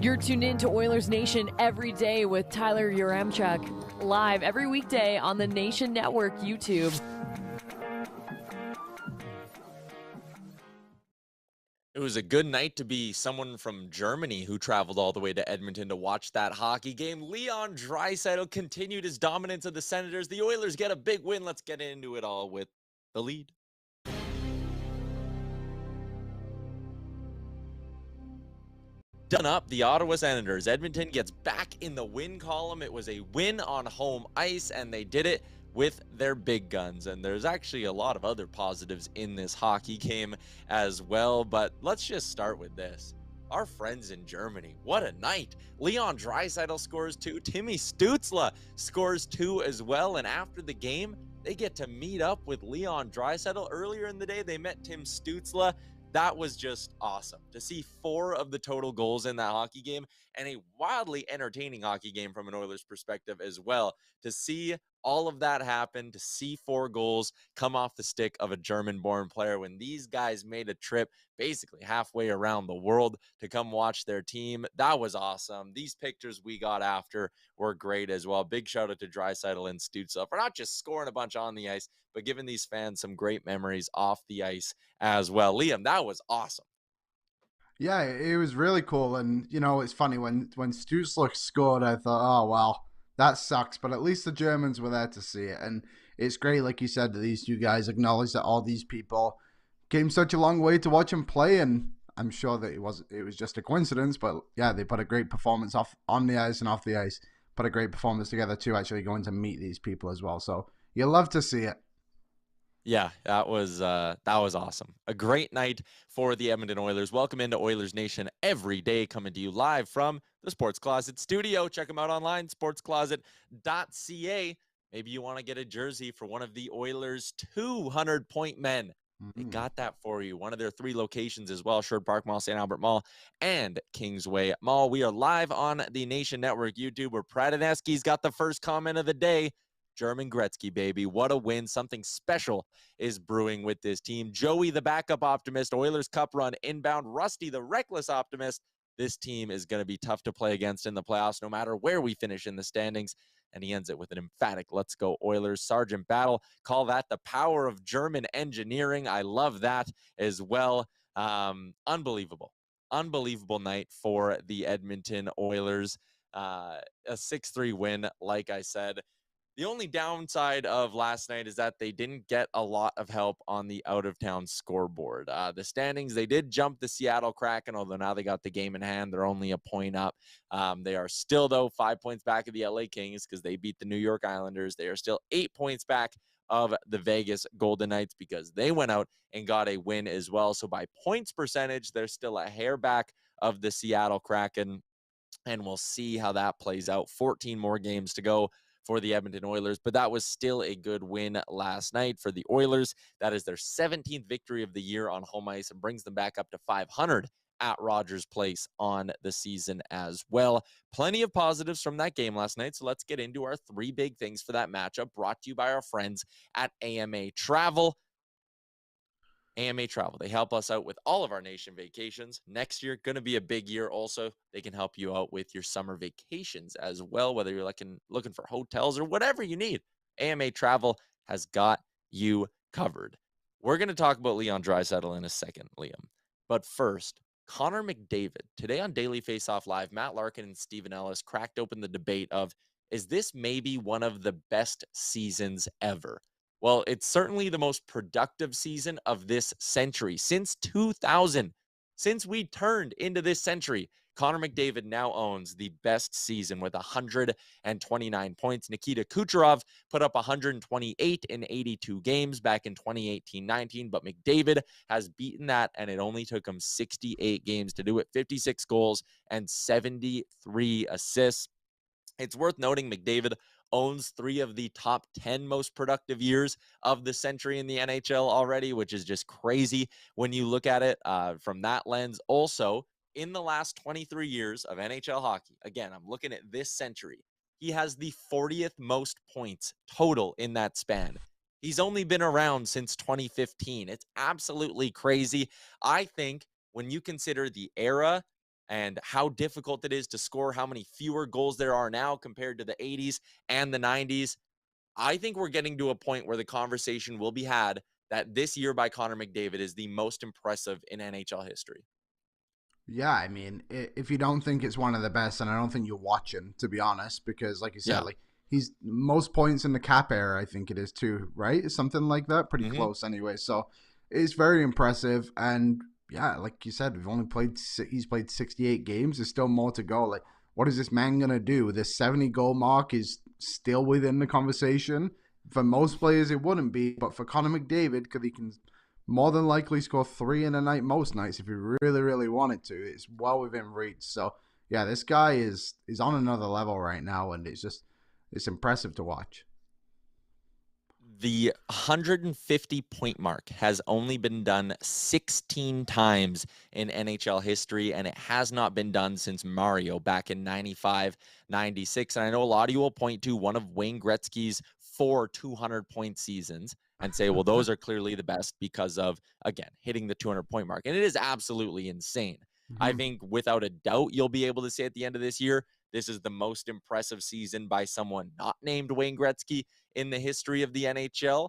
You're tuned in to Oilers Nation every day with Tyler Yaremchuk, live every weekday on the Nation Network YouTube. It was a good night to be someone from Germany who traveled all the way to Edmonton to watch that hockey game. Leon Draisaitl continued his dominance of the Senators. The Oilers get a big win. Let's get into it all with the lead. Done up, the Ottawa Senators. Edmonton gets back in the win column. It was a win on home ice, and they did it with their big guns. And there's actually a lot of other positives in this hockey game as well, but let's just start with this. Our friends in Germany, what a night. Leon Draisaitl scores 2, Timmy Stützle scores 2 as well, and after the game, they get to meet up with Leon Draisaitl. Earlier in the day, they met Tim Stützle. That was just awesome to see 4 of the total goals in that hockey game, and a wildly entertaining hockey game from an Oilers perspective as well. To see all of that happen, to see 4 goals come off the stick of a German-born player when these guys made a trip basically halfway around the world to come watch their team, that was awesome. These pictures we got after were great as well. Big shout out to Draisaitl and Stützle for not just scoring a bunch on the ice, but giving these fans some great memories off the ice as well. Liam, that was awesome. Yeah, it was really cool. And, you know, it's funny, when Stützle scored, I thought, oh, well, that sucks. But at least the Germans were there to see it. And it's great, like you said, that these two guys acknowledge that all these people came such a long way to watch him play. And I'm sure that it was just a coincidence. But, yeah, they put a great performance off on the ice and off the ice. Put a great performance together, too, actually going to meet these people as well. So you love to see it. Yeah, that was awesome. A great night for the Edmonton Oilers. Welcome into Oilers Nation every day, coming to you live from the Sports Closet studio. Check them out online, sportscloset.ca. Maybe you want to get a jersey for one of the Oilers' 200-point men. They got that for you. One of their 3 locations as well: Sherwood Park Mall, St. Albert Mall, and Kingsway Mall. We are live on the Nation Network YouTube, where Pradanesky's got the first comment of the day. German Gretzky, baby. What a win. Something special is brewing with this team. Joey, the backup optimist. Oilers Cup run inbound. Rusty, the reckless optimist. This team is going to be tough to play against in the playoffs, no matter where we finish in the standings. And he ends it with an emphatic, let's go Oilers. Sergeant Battle, call that the power of German engineering. I love that as well. Unbelievable night for the Edmonton Oilers. A 6-3 win, like I said. The only downside of last night is that they didn't get a lot of help on the out-of-town scoreboard. The standings, they did jump the Seattle Kraken, although now they got the game in hand. They're only a point up. They are still, though, 5 points back of the LA Kings because they beat the New York Islanders. They are still 8 points back of the Vegas Golden Knights because they went out and got a win as well. So by points percentage, they're still a hair back of the Seattle Kraken, and we'll see how that plays out. 14 more games to go for the Edmonton Oilers, but that was still a good win last night for the Oilers. That is their 17th victory of the year on home ice and brings them back up to 500 at Rogers Place on the season as well. Plenty of positives from that game last night, so let's get into our 3 big things for that matchup, brought to you by our friends at AMA Travel. AMA Travel, they help us out with all of our nation vacations. Next year, going to be a big year also. They can help you out with your summer vacations as well, whether you're looking for hotels or whatever you need. AMA Travel has got you covered. We're going to talk about Leon Draisaitl in a second, Liam. But first, Connor McDavid. Today on Daily Faceoff Live, Matt Larkin and Stephen Ellis cracked open the debate of, is this maybe one of the best seasons ever? Well, it's certainly the most productive season of this century. Since 2000, since we turned into this century, Connor McDavid now owns the best season with 129 points. Nikita Kucherov put up 128 in 82 games back in 2018-19, but McDavid has beaten that, and it only took him 68 games to do it. 56 goals and 73 assists. It's worth noting McDavid owns 3 of the top 10 most productive years of the century in the NHL already, which is just crazy when you look at it from that lens. Also, in the last 23 years of NHL hockey, again, I'm looking at this century, he has the 40th most points total in that span. He's only been around since 2015. It's absolutely crazy. I think when you consider the era and how difficult it is to score, how many fewer goals there are now compared to the 80s and the 90s, I think we're getting to a point where the conversation will be had that this year by Connor McDavid is the most impressive in NHL history. Yeah, I mean, if you don't think it's one of the best, then I don't think you're watching, to be honest, because like you said, Yeah. like he's most points in the cap era, I think it is too, right? It's something like that, pretty Mm-hmm. close anyway. So it's very impressive, and yeah, like you said, he's played 68 games. There's still more to go. Like, what is this man gonna do? This 70 goal mark is still within the conversation. For most players, it wouldn't be, but for Connor McDavid, because he can more than likely score 3 in a night most nights if he really, really wanted to. It's well within reach. So yeah, this guy is on another level right now, and it's impressive to watch. The 150 point mark has only been done 16 times in NHL history, and it has not been done since Mario back in 95, 96. And I know a lot of you will point to one of Wayne Gretzky's 4 200-point seasons and say, well, those are clearly the best because of, again, hitting the 200-point mark. And it is absolutely insane. I think without a doubt, you'll be able to say at the end of this year, this is the most impressive season by someone not named Wayne Gretzky in the history of the NHL.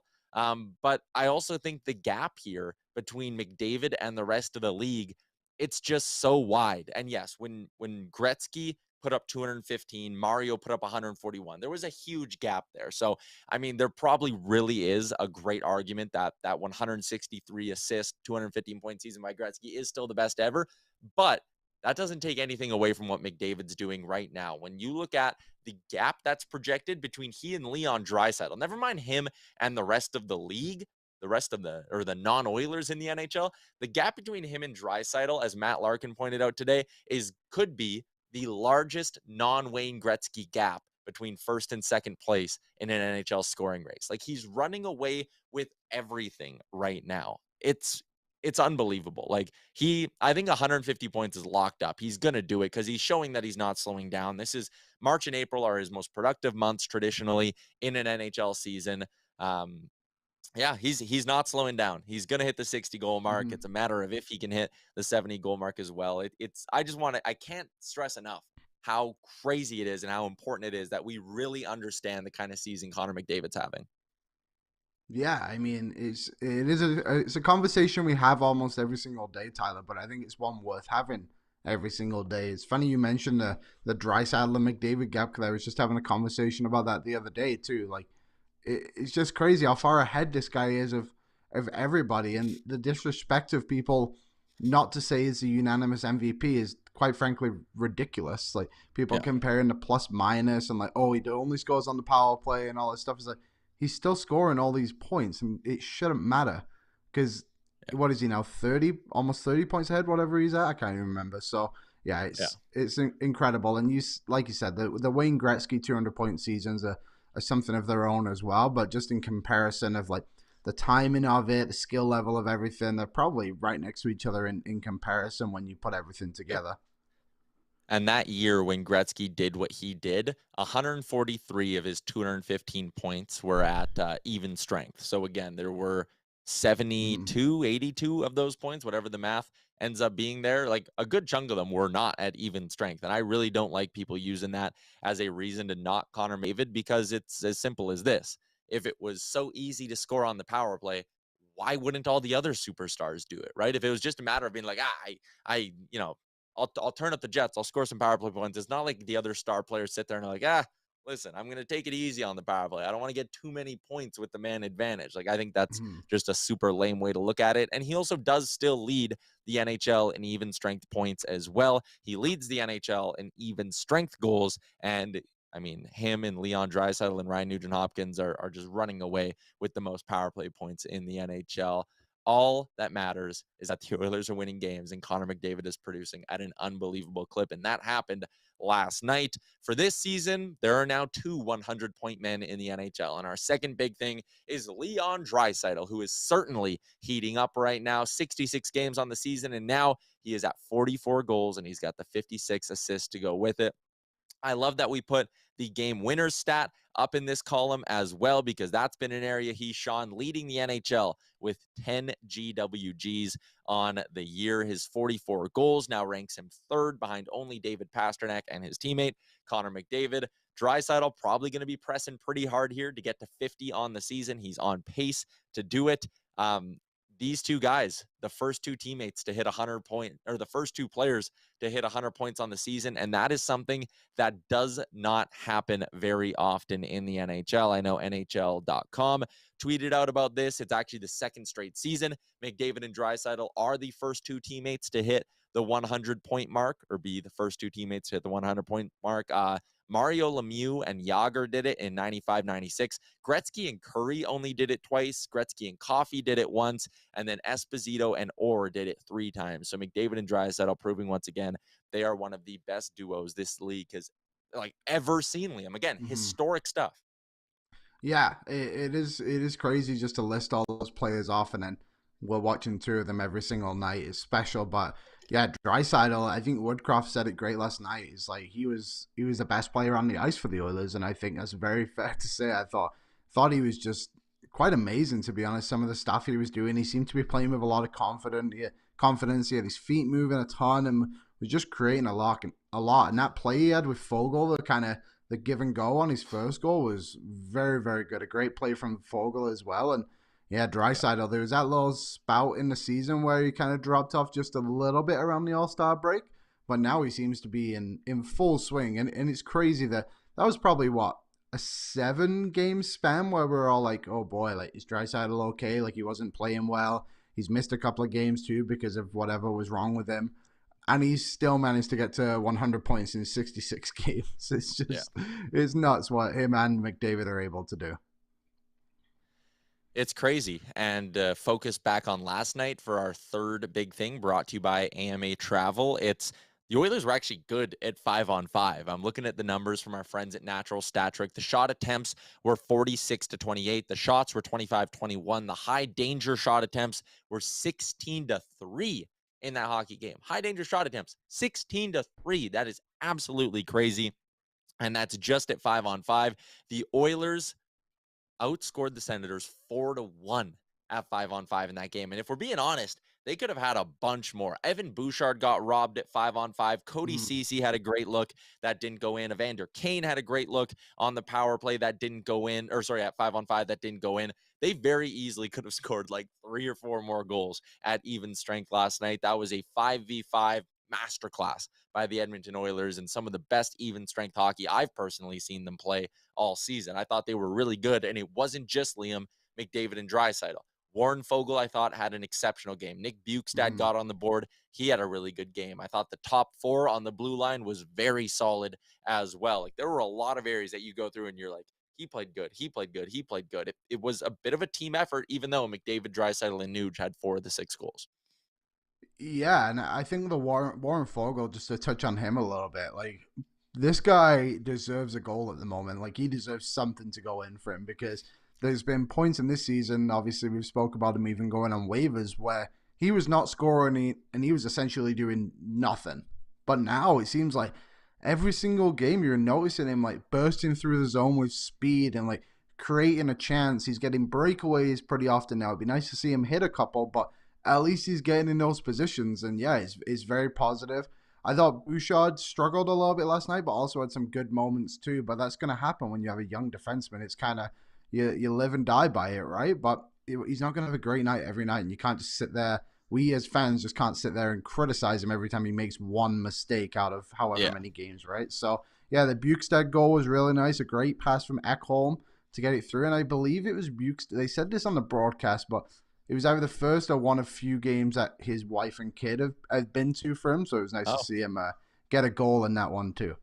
But I also think the gap here between McDavid and the rest of the league, it's just so wide. And yes, when Gretzky put up 215, Mario put up 141, there was a huge gap there. So, I mean, there probably really is a great argument that that 163 assist, 215-point season by Gretzky is still the best ever. But that doesn't take anything away from what McDavid's doing right now. When you look at the gap that's projected between he and Leon Draisaitl, never mind him and the rest of the league, the rest of the non-Oilers in the NHL, the gap between him and Draisaitl, as Matt Larkin pointed out today, could be the largest non-Wayne Gretzky gap between first and second place in an NHL scoring race. Like, he's running away with everything right now. It's unbelievable. Like, I think 150 points is locked up. He's going to do it because he's showing that he's not slowing down. This is March and April are his most productive months traditionally in an NHL season. Yeah, he's not slowing down. He's going to hit the 60 goal mark. Mhm. It's a matter of if he can hit the 70 goal mark as well. I can't stress enough how crazy it is and how important it is that we really understand the kind of season Connor McDavid's having. Yeah, I mean, it's a conversation we have almost every single day, Tyler. But I think it's one worth having every single day. It's funny you mentioned the Draisaitl and McDavid gap, because I was just having a conversation about that the other day too. Like, it's just crazy how far ahead this guy is of everybody, and the disrespect of people not to say he's a unanimous MVP is quite frankly ridiculous. Like, people Yeah. comparing the plus minus and like, oh, he only scores on the power play and all that stuff. Is like, he's still scoring all these points, and it shouldn't matter because what is he now, 30, almost 30 points ahead, whatever he's at? I can't even remember. So yeah, it's incredible. And like you said, the Wayne Gretzky 200-point seasons are something of their own as well. But just in comparison of like the timing of it, the skill level of everything, they're probably right next to each other in comparison when you put everything together. And that year when Gretzky did what he did, 143 of his 215 points were at even strength. So again, there were 72, 82 of those points, whatever the math ends up being there. Like, a good chunk of them were not at even strength. And I really don't like people using that as a reason to knock Connor McDavid, because it's as simple as this. If it was so easy to score on the power play, why wouldn't all the other superstars do it, right? If it was just a matter of being like, I'll turn up the Jets, I'll score some power play points. It's not like the other star players sit there and are like, listen, I'm going to take it easy on the power play. I don't want to get too many points with the man advantage. Like, I think that's just a super lame way to look at it. And he also does still lead the NHL in even strength points as well. He leads the NHL in even strength goals. And I mean, him and Leon Draisaitl and Ryan Nugent-Hopkins are just running away with the most power play points in the NHL. All that matters is that the Oilers are winning games and Connor McDavid is producing at an unbelievable clip. And that happened last night. For this season, there are now 2 100-point men in the NHL. And our second big thing is Leon Draisaitl, who is certainly heating up right now. 66 games on the season, and now he is at 44 goals, and he's got the 56 assists to go with it. I love that we put the game winners stat up in this column as well, because that's been an area he's shone, leading the NHL with 10 GWGs on the year. His 44 goals now ranks him third behind only David Pastrnak and his teammate Connor McDavid. Draisaitl probably going to be pressing pretty hard here to get to 50 on the season. He's on pace to do it. These two guys, the first two teammates to hit 100 or the first two players to hit 100 points on the season. And that is something that does not happen very often in the NHL. I know NHL.com tweeted out about this. It's actually the second straight season. McDavid and Draisaitl are the first two teammates to hit the 100-point mark, or be the first two teammates to hit the 100-point mark. Mario Lemieux and Jágr did it in 95-96. Gretzky and Curry only did it twice. Gretzky and Coffey did it once. And then Esposito and Orr did it 3 times. So McDavid and Draisaitl proving once again they are one of the best duos this league has ever seen, Liam. Again, historic stuff. Yeah, it is crazy just to list all those players off, and then we're watching 2 of them every single night is special. But yeah, Draisaitl, I think Woodcroft said it great last night. He's like he was the best player on the ice for the Oilers, and I think that's very fair to say. I thought he was just quite amazing, to be honest. Some of the stuff he was doing, he seemed to be playing with a lot of confidence. He had his feet moving a ton and was just creating a lot. And that play he had with Foegele, the give and go on his first goal was very, very good. A great play from Foegele as well. And yeah, Draisaitl, there was that little spout in the season where he kind of dropped off just a little bit around the All-Star break, but now he seems to be in full swing. And it's crazy that was probably a 7-game span where we're all like, oh boy, like, is Draisaitl okay? Like, he wasn't playing well. He's missed a couple of games too because of whatever was wrong with him. And he's still managed to get to 100 points in 66 games. It's just, it's nuts what him and McDavid are able to do. It's crazy. And focus back on last night for our third big thing, brought to you by AMA Travel. It's the Oilers were actually good at 5-on-5. I'm looking at the numbers from our friends at Natural Stat Trick. The shot attempts were 46-28. The shots were 25-21. The high danger shot attempts were 16-3 in that hockey game. High danger shot attempts, 16-3. That is absolutely crazy. And that's just at 5-on-5. The Oilers outscored the Senators 4-1 at 5-on-5 in that game. And if we're being honest, they could have had a bunch more. Evan Bouchard got robbed at 5-on-5. Cody Ceci had a great look that didn't go in. Evander Kane had a great look on the power play that didn't go in, at 5-on-5 that didn't go in. They very easily could have scored like 3 or 4 more goals at even strength last night. That was a 5v5 masterclass by the Edmonton Oilers, and some of the best even strength hockey I've personally seen them play all season. I thought they were really good, and it wasn't just Liam, McDavid, and Draisaitl. Warren Foegele, I thought, had an exceptional game. Nick Bukestad got on the board. He had a really good game. I thought the top 4 on the blue line was very solid as well. Like, there were a lot of areas that you go through and you're like, he played good. He played good. He played good. It was a bit of a team effort, even though McDavid, Draisaitl, and Nuge had 4 of the 6 goals. Yeah, and I think the Warren Foegele, just to touch on him a little bit, like, this guy deserves a goal at the moment. Like, he deserves something to go in for him, because there's been points in this season, obviously we've spoke about him even going on waivers, where he was not scoring and he was essentially doing nothing. But now it seems like every single game you're noticing him like bursting through the zone with speed and like creating a chance. He's getting breakaways pretty often now. It'd be nice to see him hit a couple, but at least he's getting in those positions. And yeah, it's very positive. I thought Bouchard struggled a little bit last night, but also had some good moments too. But that's going to happen when you have a young defenseman. It's kind of, you live and die by it, right? But he's not going to have a great night every night, and you can't just sit there. We as fans just can't sit there and criticize him every time he makes one mistake out of however many games, right? So yeah, the Bukestad goal was really nice. A great pass from Ekholm to get it through, and I believe it was Bukestad. They said this on the broadcast, but it was either the first or one of few games that his wife and kid have been to for him. So it was nice to see him get a goal in that one too.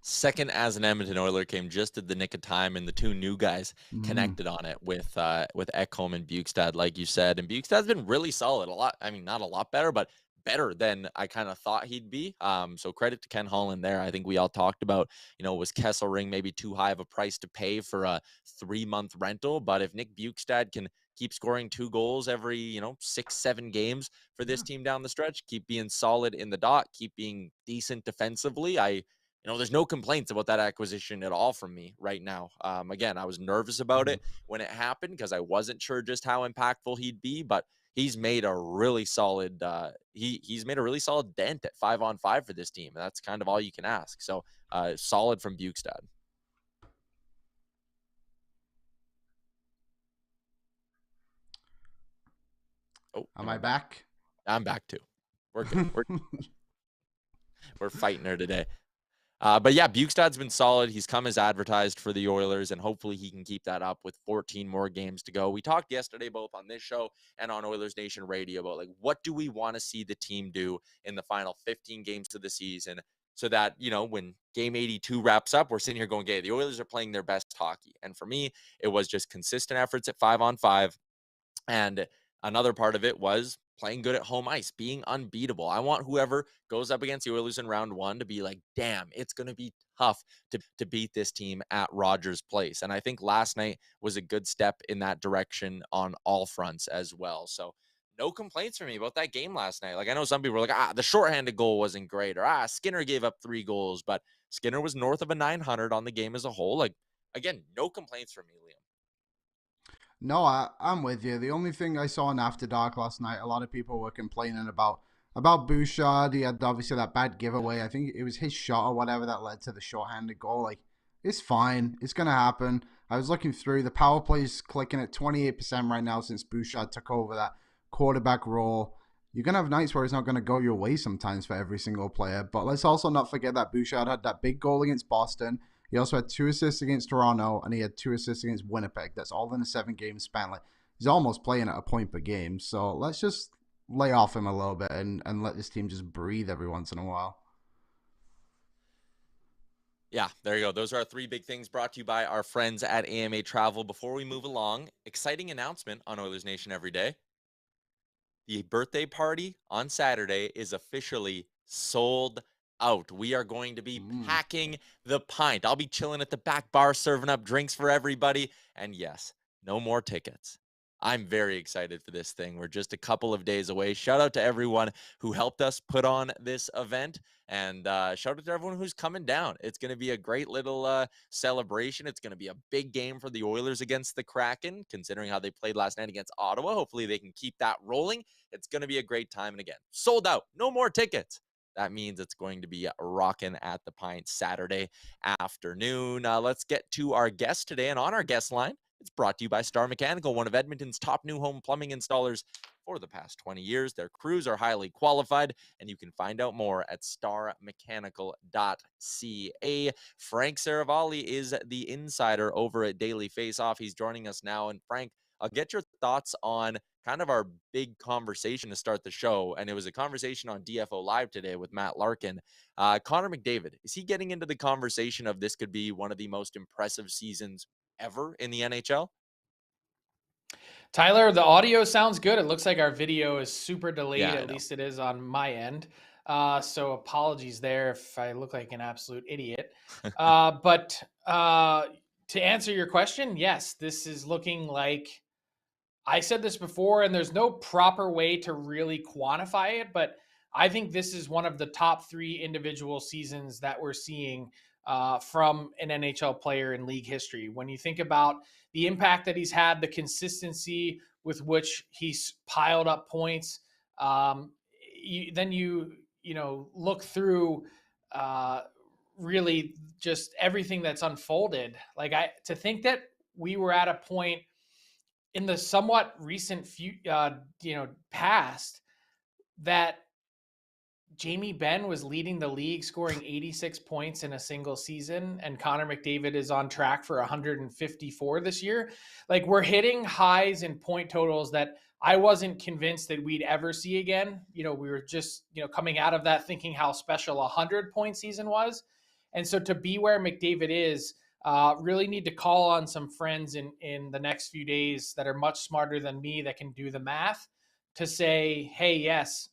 Second as an Edmonton Oiler came just at the nick of time, and the 2 new guys connected on it with Ekholm and Bukestad, like you said. And Bukestad's been really solid. Not a lot better, but better than I kind of thought he'd be. So credit to Ken Holland there. I think we all talked about, was Kesselring maybe too high of a price to pay for a 3-month rental? But if Nick Bukestad can keep scoring 2 goals every, 6-7 games for this team down the stretch, keep being solid in the dot, keep being decent defensively, there's no complaints about that acquisition at all from me right now. Again, I was nervous about it when it happened because I wasn't sure just how impactful he'd be, but he's made a really solid he's made a really solid dent at 5-on-5 for this team, and that's kind of all you can ask. So solid from Bukestad. Oh, Am I back? I'm back too. We're good. We're fighting her today. But yeah, Bukestad's been solid. He's come as advertised for the Oilers, and hopefully he can keep that up with 14 more games to go. We talked yesterday, both on this show and on Oilers Nation Radio, about like, what do we want to see the team do in the final 15 games of the season, so that, when game 82 wraps up, we're sitting here going, okay, the Oilers are playing their best hockey. And for me, it was just consistent efforts at 5-on-5. And another part of it was playing good at home ice, being unbeatable. I want whoever goes up against the Oilers in round one to be like, damn, it's going to be tough to beat this team at Rogers Place. And I think last night was a good step in that direction on all fronts as well. So no complaints from me about that game last night. Like, I know some people were like, the shorthanded goal wasn't great, or Skinner gave up 3 goals, but Skinner was north of a 900 on the game as a whole. Like, again, no complaints from me, Liam. No, I'm with you. The only thing I saw in After Dark last night, a lot of people were complaining about Bouchard. He had obviously that bad giveaway. I think it was his shot or whatever that led to the shorthanded goal. Like, it's fine. It's gonna happen. I was looking through the power play's clicking at 28% right now since Bouchard took over that quarterback role. You're gonna have nights where it's not gonna go your way sometimes for every single player. But let's also not forget that Bouchard had that big goal against Boston. He also had 2 assists against Toronto, and he had 2 assists against Winnipeg. That's all in a 7-game span. Like, he's almost playing at a point per game. So let's just lay off him a little bit and let this team just breathe every once in a while. Yeah, there you go. Those are our 3 big things, brought to you by our friends at AMA Travel. Before we move along, exciting announcement on Oilers Nation Everyday. The birthday party on Saturday is officially sold out. We are going to be packing the pint. I'll be chilling at the back bar, serving up drinks for everybody. And yes, no more tickets. I'm very excited for this thing. We're just a couple of days away. Shout out to everyone who helped us put on this event. And shout out to everyone who's coming down. It's going to be a great little celebration. It's going to be a big game for the Oilers against the Kraken, considering how they played last night against Ottawa. Hopefully they can keep that rolling. It's going to be a great time. And again, sold out. No more tickets. That means it's going to be rocking at the Pint Saturday afternoon. Let's get to our guest today. And on our guest line, it's brought to you by Star Mechanical, one of Edmonton's top new home plumbing installers for the past 20 years. Their crews are highly qualified, and you can find out more at starmechanical.ca. Frank Seravalli is the insider over at Daily Faceoff. He's joining us now. And Frank, I'll get your thoughts on kind of our big conversation to start the show. And it was a conversation on DFO Live today with Matt Larkin. Connor McDavid, is he getting into the conversation of this could be one of the most impressive seasons ever in the NHL? Tyler, the audio sounds good. It looks like our video is super delayed. Yeah, at least it is on my end. So apologies there if I look like an absolute idiot. But to answer your question, yes, this is looking like, I said this before, and there's no proper way to really quantify it, but I think this is one of the top 3 individual seasons that we're seeing from an NHL player in league history. When you think about the impact that he's had, the consistency with which he's piled up points, then you look through really just everything that's unfolded. Like, to think that we were at a point in the somewhat recent past that Jamie Benn was leading the league, scoring 86 points in a single season, and Connor McDavid is on track for 154 this year. Like, we're hitting highs in point totals that I wasn't convinced that we'd ever see again. We were just, coming out of that thinking how special a 100-point season was. And so to be where McDavid is, really need to call on some friends in the next few days that are much smarter than me, that can do the math, to say, hey, yes,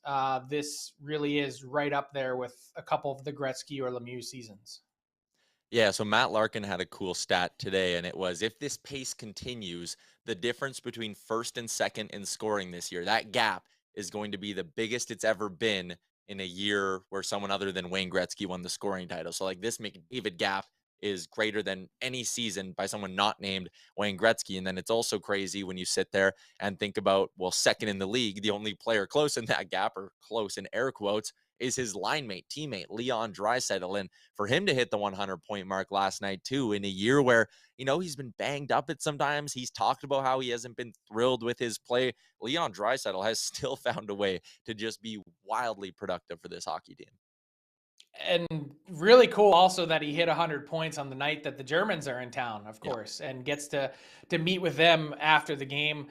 this really is right up there with a couple of the Gretzky or Lemieux seasons. Yeah, so Matt Larkin had a cool stat today, and it was, if this pace continues, the difference between first and second in scoring this year, that gap is going to be the biggest it's ever been in a year where someone other than Wayne Gretzky won the scoring title. So like this McDavid gap is greater than any season by someone not named Wayne Gretzky. And then it's also crazy when you sit there and think about, well, second in the league, the only player close in that gap, or close in air quotes, is his line mate, teammate, Leon Draisaitl. And for him to hit the 100-point mark last night, too, in a year where, he's been banged up at sometimes. He's talked about how he hasn't been thrilled with his play. Leon Draisaitl has still found a way to just be wildly productive for this hockey team. And really cool also that he hit 100 points on the night that the Germans are in town, of course, and gets to meet with them after the game.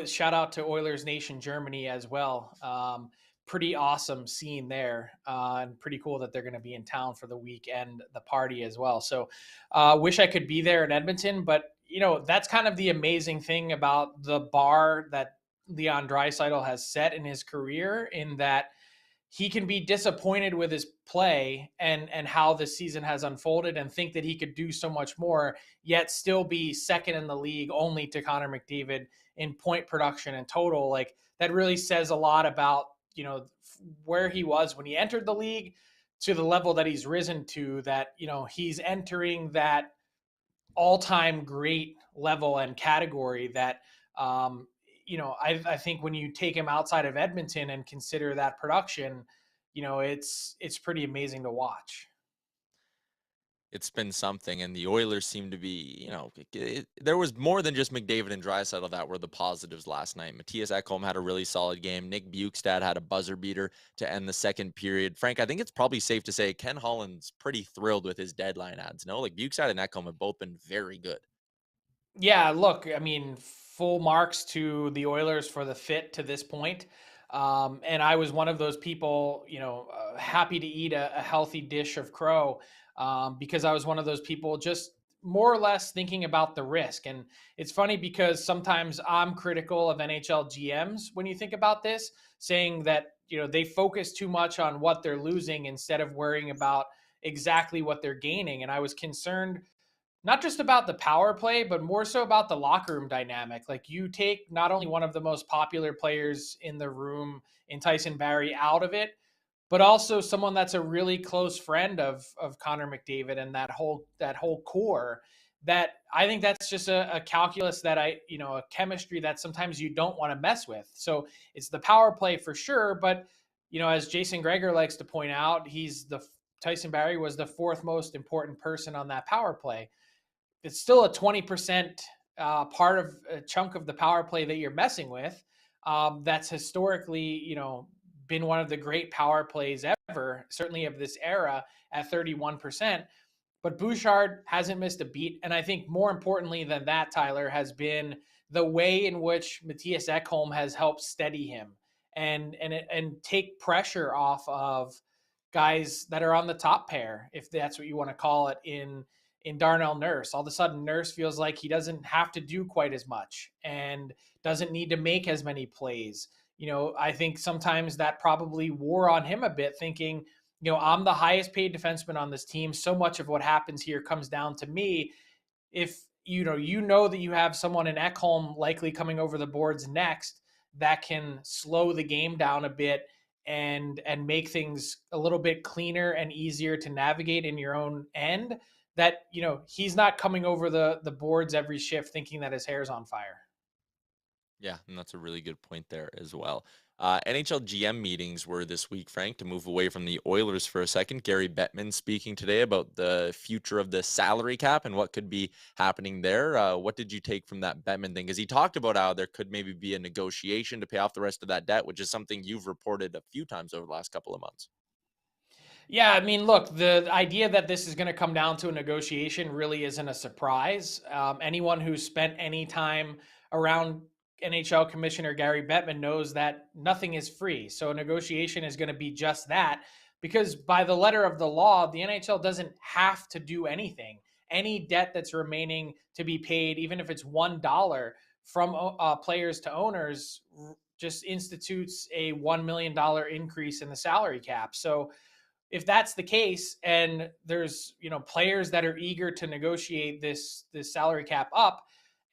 Shout out to Oilersnation Germany as well. Pretty awesome scene there, and pretty cool that they're going to be in town for the weekend, the party as well. So wish I could be there in Edmonton, but that's kind of the amazing thing about the bar that Leon Draisaitl has set in his career, in that he can be disappointed with his play and how the season has unfolded and think that he could do so much more, yet still be second in the league only to Connor McDavid in point production and total. Like, that really says a lot about, where he was when he entered the league to the level that he's risen to, that, he's entering that all-time great level and category that, I think when you take him outside of Edmonton and consider that production, it's pretty amazing to watch. It's been something, and the Oilers seem to be, there was more than just McDavid and Draisaitl that were the positives last night. Mattias Ekholm had a really solid game. Nick Bjugstad had a buzzer beater to end the second period. Frank, I think it's probably safe to say Ken Holland's pretty thrilled with his deadline ads. No, like Bjugstad and Ekholm have both been very good. Yeah, look, I mean, full marks to the Oilers for the fit to this point. And I was one of those people, happy to eat a healthy dish of crow, because I was one of those people just more or less thinking about the risk. And it's funny because sometimes I'm critical of NHL GMs when you think about this, saying that, they focus too much on what they're losing instead of worrying about exactly what they're gaining. And I was concerned not just about the power play, but more so about the locker room dynamic. Like, you take not only one of the most popular players in the room in Tyson Barrie out of it, but also someone that's a really close friend of Connor McDavid and that whole core. That I think that's just a calculus that a chemistry that sometimes you don't want to mess with. So it's the power play for sure, but as Jason Gregor likes to point out, Tyson Barrie was the fourth most important person on that power play. It's still a 20% part of a chunk of the power play that you're messing with. That's historically, been one of the great power plays ever, certainly of this era, at 31%. But Bouchard hasn't missed a beat. And I think more importantly than that, Tyler, has been the way in which Mattias Ekholm has helped steady him and take pressure off of guys that are on the top pair, if that's what you want to call it, in Darnell Nurse. All of a sudden, Nurse feels like he doesn't have to do quite as much and doesn't need to make as many plays. I think sometimes that probably wore on him a bit, thinking, I'm the highest paid defenseman on this team. So much of what happens here comes down to me. If you know that you have someone in Ekholm likely coming over the boards next that can slow the game down a bit and make things a little bit cleaner and easier to navigate in your own end, that he's not coming over the boards every shift thinking that his hair's on fire. Yeah, and that's a really good point there as well. NHL GM meetings were this week, Frank, to move away from the Oilers for a second. Gary Bettman speaking today about the future of the salary cap and what could be happening there. What did you take from that Bettman thing? Because he talked about how there could maybe be a negotiation to pay off the rest of that debt, which is something you've reported a few times over the last couple of months. Yeah, I mean, look, the idea that this is going to come down to a negotiation really isn't a surprise. Anyone who's spent any time around NHL Commissioner Gary Bettman knows that nothing is free. So a negotiation is going to be just that, because by the letter of the law, the NHL doesn't have to do anything. Any debt that's remaining to be paid, even if it's $1 from players to owners, just institutes a $1 million increase in the salary cap. So if that's the case, and there's players that are eager to negotiate this salary cap up,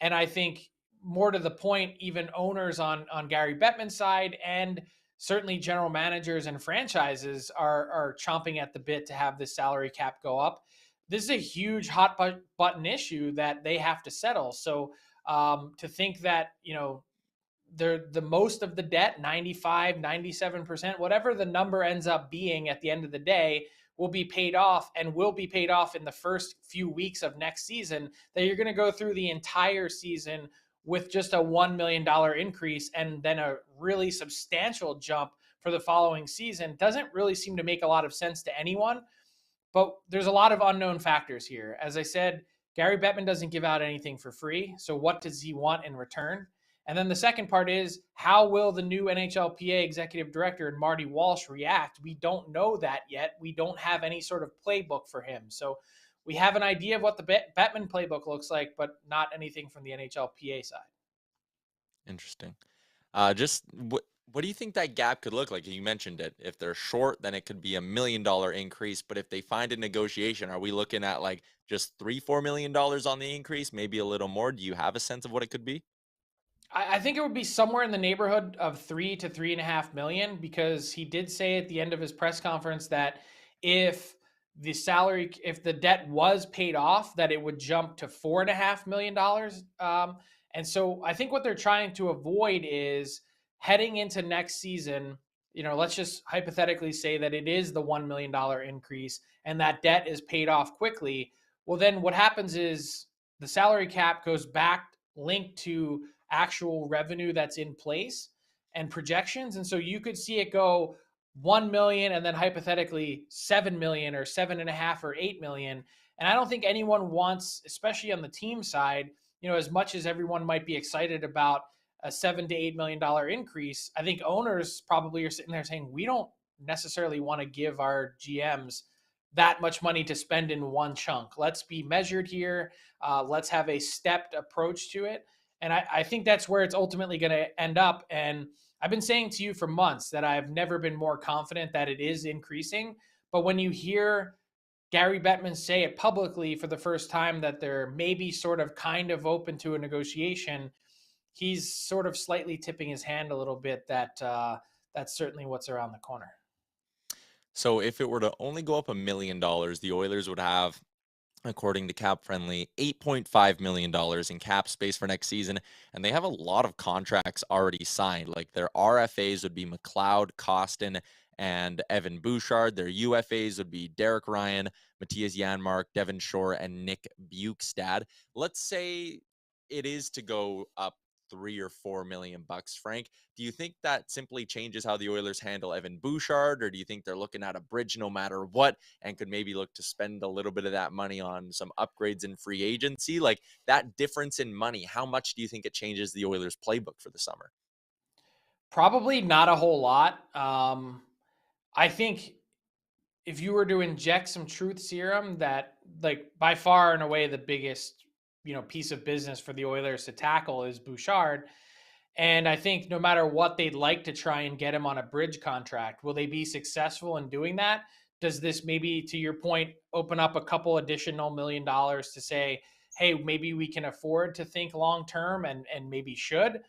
and I think more to the point, even owners on Gary Bettman's side and certainly general managers and franchises are chomping at the bit to have this salary cap go up. This is a huge hot button issue that they have to settle. So to think that, the most of the debt, 95, 97%, whatever the number ends up being at the end of the day, will be paid off, and will be paid off in the first few weeks of next season, that you're going to go through the entire season with just a $1 million increase and then a really substantial jump for the following season doesn't really seem to make a lot of sense to anyone. But there's a lot of unknown factors here. As I said, Gary Bettman doesn't give out anything for free. So what does he want in return? And then the second part is, how will the new NHLPA executive director and Marty Walsh react? We don't know that yet. We don't have any sort of playbook for him. So we have an idea of what the Bettman playbook looks like, but not anything from the NHLPA side. Interesting. Just what do you think that gap could look like? You mentioned it. If they're short, then it could be $1 million increase. But if they find a negotiation, are we looking at like just $3-4 million on the increase, maybe a little more? Do you have a sense of what it could be? I think it would be somewhere in the neighborhood of 3 to 3.5 million, because he did say at the end of his press conference that if the debt was paid off, that it would jump to $4.5 million. And so I think what they're trying to avoid is heading into next season. Let's just hypothetically say that it is the $1 million increase and that debt is paid off quickly. Well, then what happens is the salary cap goes back linked to actual revenue that's in place and projections. And so you could see it go 1 million and then hypothetically 7 million or 7.5 or 8 million. And I don't think anyone wants, especially on the team side, as much as everyone might be excited about a $7 to $8 million increase, I think owners probably are sitting there saying, we don't necessarily want to give our GMs that much money to spend in one chunk. Let's be measured here. Let's have a stepped approach to it. And I think that's where it's ultimately going to end up. And I've been saying to you for months that I've never been more confident that it is increasing. But when you hear Gary Bettman say it publicly for the first time that they're maybe sort of kind of open to a negotiation, he's sort of slightly tipping his hand a little bit that that's certainly what's around the corner. So if it were to only go up $1 million, the Oilers would have, according to Cap Friendly, $8.5 million in cap space for next season. And they have a lot of contracts already signed. Like their RFAs would be McLeod, Costin, and Evan Bouchard. Their UFAs would be Derek Ryan, Matthias Janmark, Devin Shore, and Nick Bukestad. Let's say it is to go up $3 or $4 million, Frank. Do you think that simply changes how the Oilers handle Evan Bouchard, or do you think they're looking at a bridge no matter what and could maybe look to spend a little bit of that money on some upgrades in free agency? Like that difference in money, how much do you think it changes the Oilers playbook for the summer? Probably not a whole lot. I think if you were to inject some truth serum, that like by far and away the biggest piece of business for the Oilers to tackle is Bouchard. And I think no matter what, they'd like to try and get him on a bridge contract. Will they be successful in doing that? Does this, maybe to your point, open up a couple additional $1 million to say, hey, maybe we can afford to think long term and maybe should?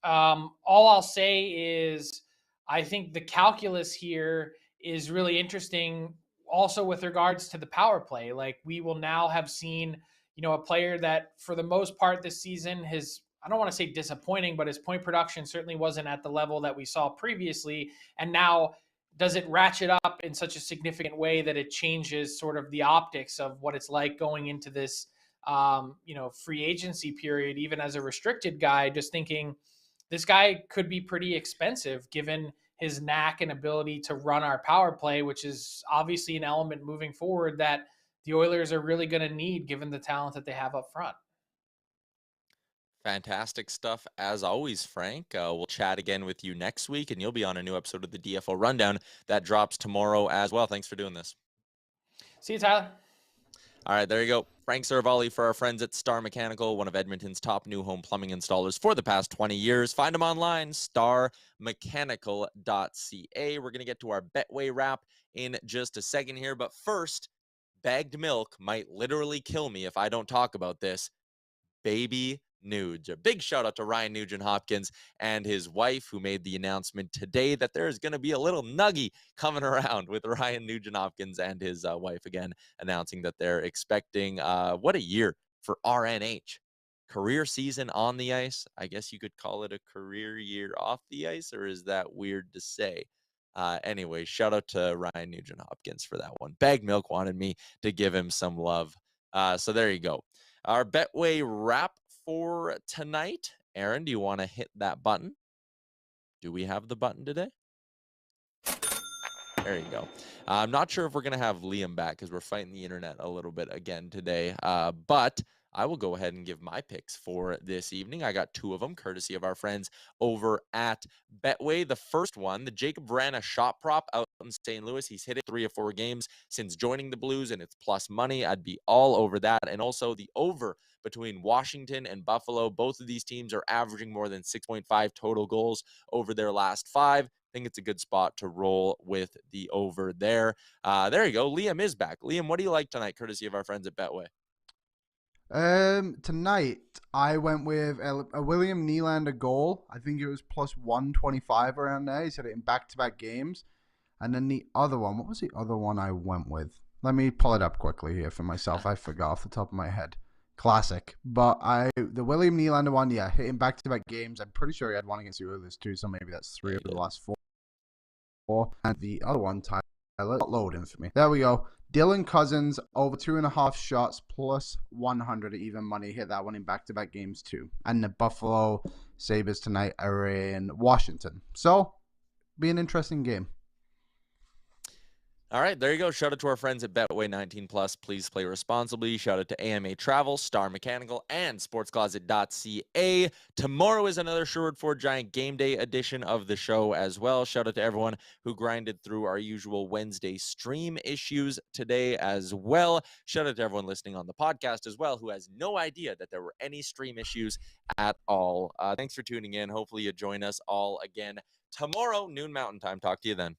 All I'll say is I think the calculus here is really interesting also with regards to the power play. Like we will now have seen, a player that for the most part this season has, I don't want to say disappointing, but his point production certainly wasn't at the level that we saw previously. And now does it ratchet up in such a significant way that it changes sort of the optics of what it's like going into this, free agency period, even as a restricted guy, just thinking this guy could be pretty expensive given his knack and ability to run our power play, which is obviously an element moving forward that the Oilers are really going to need given the talent that they have up front. Fantastic stuff as always, Frank. We'll chat again with you next week, and you'll be on a new episode of the DFO Rundown that drops tomorrow as well. Thanks for doing this. See you, Tyler. All right, there you go. Frank Seravalli for our friends at Star Mechanical, one of Edmonton's top new home plumbing installers for the past 20 years. Find them online, starmechanical.ca. We're going to get to our Betway wrap in just a second here, but first, bagged milk might literally kill me if I don't talk about this. Baby Nuge. A big shout out to Ryan Nugent-Hopkins and his wife, who made the announcement today that there is going to be a little nuggie coming around with Ryan Nugent-Hopkins and his wife, again announcing that they're expecting what a year for RNH. Career season on the ice. I guess you could call it a career year off the ice, or is that weird to say? Anyway, shout out to Ryan Nugent-Hopkins for that one. Bag Milk wanted me to give him some love. So there you go. Our Betway wrap for tonight. Aaron, do you want to hit that button? Do we have the button today? There you go. I'm not sure if we're going to have Liam back because we're fighting the internet a little bit again today. But I will go ahead and give my picks for this evening. I got 2 of them, courtesy of our friends over at Betway. The first one, the Jacob Vrana shot prop out in St. Louis. He's hit it 3 or 4 games since joining the Blues, and it's plus money. I'd be all over that. And also the over between Washington and Buffalo. Both of these teams are averaging more than 6.5 total goals over their last 5. I think it's a good spot to roll with the over there. There you go. Liam is back. Liam, what do you like tonight, courtesy of our friends at Betway? Tonight I went with a William Nylander goal. I think it was plus 125 around there. He's hit it in back-to-back games. And then the other one, what was the other one I went with? Let me pull it up quickly here for myself. I forgot off the top of my head. Classic. But the William Nylander one, yeah, hit in back-to-back games. I'm pretty sure he had one against the Oilers too, so maybe that's 3 of the last 4. And the other one, Tyler, loading for me. There we go. Dylan Cousins over 2.5 shots plus 100 even money. Hit that one in back-to-back games too. And the Buffalo Sabres tonight are in Washington. So, be an interesting game. All right, there you go. Shout out to our friends at Betway 19+. Please play responsibly. Shout out to AMA Travel, Star Mechanical, and sportscloset.ca. Tomorrow is another Sherwood Ford Giant Game Day edition of the show as well. Shout out to everyone who grinded through our usual Wednesday stream issues today as well. Shout out to everyone listening on the podcast as well who has no idea that there were any stream issues at all. Thanks for tuning in. Hopefully you join us all again tomorrow, noon Mountain Time. Talk to you then.